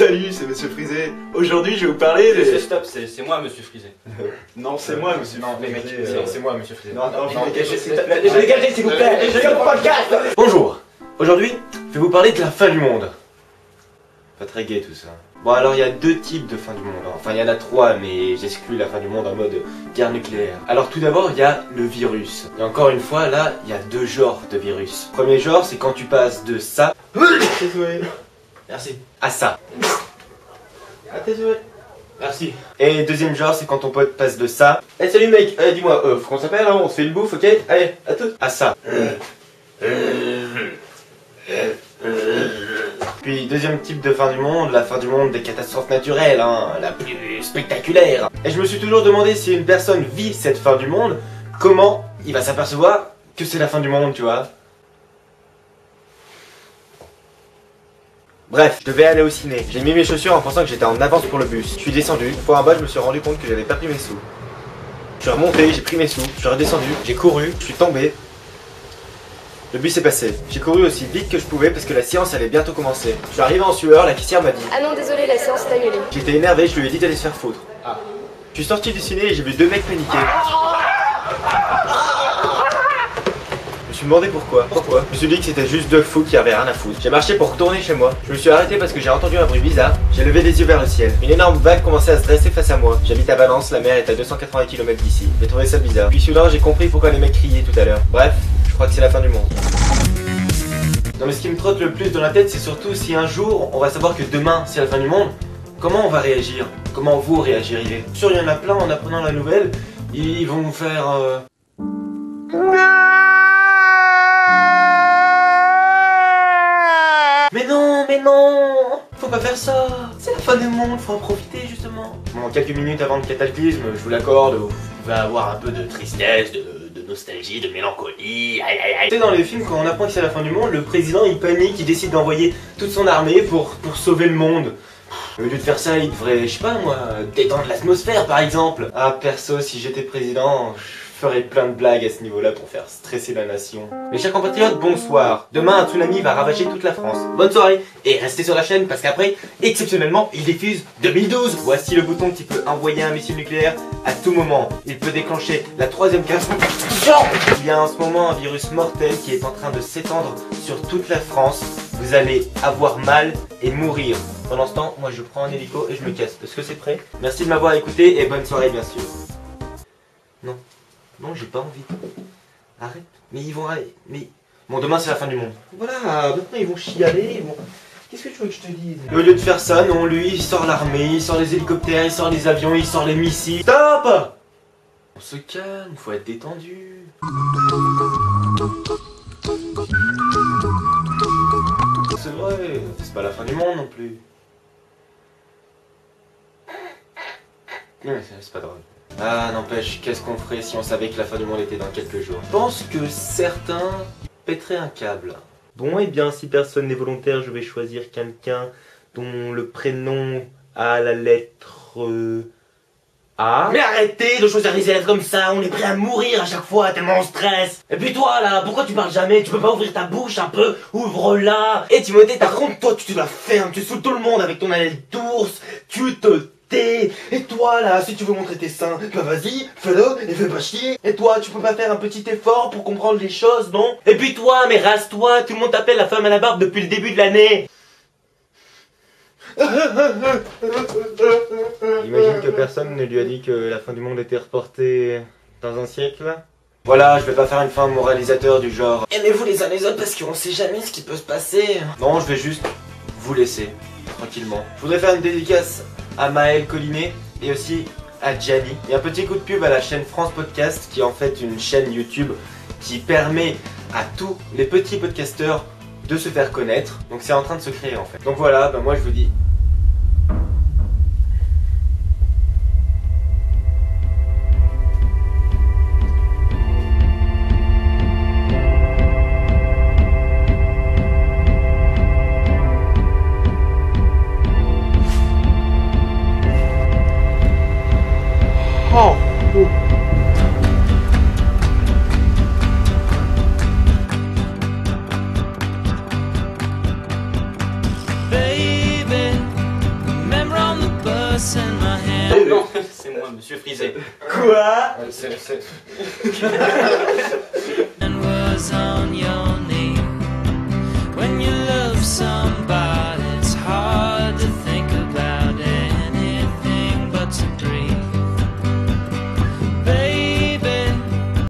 Salut, c'est Monsieur Frisé. Aujourd'hui, je vais vous parler de... Stop, c'est moi, Monsieur Frisé. Non, c'est moi, Monsieur Non, les mecs, Frisé. c'est moi, Monsieur Frisé. Non, dégagez, s'il vous plaît. Dégagez le podcast. Bonjour. Aujourd'hui, je vais vous parler de la fin du monde. Pas très gai tout ça. Bon, alors il y a deux types de fin du monde. Enfin, il y en a trois, mais j'exclus la fin du monde en mode guerre nucléaire. Alors tout d'abord, il y a le virus. Et encore une fois, là, il y a deux genres de virus. Premier genre, c'est quand tu passes de ça... Désolé. Merci. À ça. Ah, désolé. Merci. Et deuxième genre, c'est quand ton pote passe de ça... Eh, salut mec, dis-moi, faut qu'on s'appelle, hein, on se fait une bouffe, ok? Allez, à tous. À ça. Puis deuxième type de fin du monde, la fin du monde des catastrophes naturelles, hein, la plus spectaculaire. Et je me suis toujours demandé si une personne vit cette fin du monde, comment il va s'apercevoir que c'est la fin du monde, tu vois. Bref, je devais aller au ciné. J'ai mis mes chaussures en pensant que j'étais en avance pour le bus. Je suis descendu, une fois en bas, je me suis rendu compte que j'avais pas pris mes sous. Je suis remonté, j'ai pris mes sous, je suis redescendu, j'ai couru, je suis tombé. Le bus est passé. J'ai couru aussi vite que je pouvais parce que la séance allait bientôt commencer. Je suis arrivé en sueur, la caissière m'a dit. Ah non, désolé, la séance est annulée. J'étais énervé, je lui ai dit d'aller se faire foutre. Ah. Je suis sorti du ciné et j'ai vu deux mecs paniquer. Je me suis demandé pourquoi. Je me suis dit que c'était juste deux fous qui avaient rien à foutre. J'ai marché pour retourner chez moi. Je me suis arrêté parce que j'ai entendu un bruit bizarre. J'ai levé les yeux vers le ciel. Une énorme vague commençait à se dresser face à moi. J'habite à Valence, la mer est à 280 km d'ici. J'ai trouvé ça bizarre. Puis soudain j'ai compris pourquoi les mecs criaient tout à l'heure. Bref, je crois que c'est la fin du monde. Non mais ce qui me trotte le plus dans la tête, c'est surtout si un jour on va savoir que demain c'est la fin du monde, comment on va réagir? Comment vous réagiriez? Sûr, il y en a plein en apprenant la nouvelle, ils vont vous faire Mais non, faut pas faire ça, c'est la fin du monde, faut en profiter justement. Bon, quelques minutes avant le cataclysme, je vous l'accorde, vous pouvez avoir un peu de tristesse, de nostalgie, de mélancolie, aïe aïe aïe. Tu sais, dans les films, quand on apprend que c'est la fin du monde, le président il panique, il décide d'envoyer toute son armée pour sauver le monde. Au lieu de faire ça, il devrait, je sais pas moi, détendre l'atmosphère par exemple. Ah, perso, si j'étais président, je ferais plein de blagues à ce niveau-là pour faire stresser la nation. Mes chers compatriotes, bonsoir. Demain, un tsunami va ravager toute la France. Bonne soirée et restez sur la chaîne parce qu'après, exceptionnellement, il diffuse 2012. Voici le bouton qui peut envoyer un missile nucléaire à tout moment. Il peut déclencher la troisième case. Il y a en ce moment un virus mortel qui est en train de s'étendre sur toute la France. Vous allez avoir mal et mourir. Pendant ce temps, moi je prends un hélico et je me casse. Est-ce que c'est prêt? Merci de m'avoir écouté et bonne soirée bien sûr. Non. Non, j'ai pas envie. Arrête. Mais ils vont aller. Mais. Bon, demain c'est la fin du monde. Voilà, maintenant ils vont chialer. Ils vont... Qu'est-ce que tu veux que je te dise? Au lieu de faire ça, non, lui il sort l'armée, il sort les hélicoptères, il sort les avions, il sort les missiles. Stop! On se calme, faut être détendu. C'est vrai, c'est pas la fin du monde non plus. Non, c'est pas drôle. Ah, n'empêche, qu'est-ce qu'on ferait si on savait que la fin du monde était dans quelques jours? Je pense que certains pèteraient un câble. Bon, et bien, si personne n'est volontaire, je vais choisir quelqu'un dont le prénom a la lettre A. Mais arrêtez de choisir des élèves comme ça, on est prêt à mourir à chaque fois tellement on stresse. Et puis toi là, pourquoi tu parles jamais? Tu peux pas ouvrir ta bouche un peu? Ouvre-la. Et Timothée, par contre, toi tu te la fermes, tu saoules tout le monde avec ton haleine d'ours, tu te tais. Et toi là, si tu veux montrer tes seins, bah vas-y, fais-le et fais pas chier. Et toi, tu peux pas faire un petit effort pour comprendre les choses, non? Et puis toi, mais rase-toi, tout le monde t'appelle la femme à la barbe depuis le début de l'année. J'imagine que personne ne lui a dit que la fin du monde était reportée dans un siècle. Voilà, je vais pas faire une fin moralisateur du genre aimez-vous les uns les autres parce qu'on sait jamais ce qui peut se passer. Non, je vais juste vous laisser tranquillement. Je voudrais faire une dédicace à Maël Collinet et aussi à Gianni. Et un petit coup de pub à la chaîne France Podcast qui est en fait une chaîne YouTube qui permet à tous les petits podcasteurs de se faire connaître. Donc c'est en train de se créer en fait. Donc voilà, bah moi je vous dis baby. moi, monsieur Frisé. Quoi? C'est... And was on your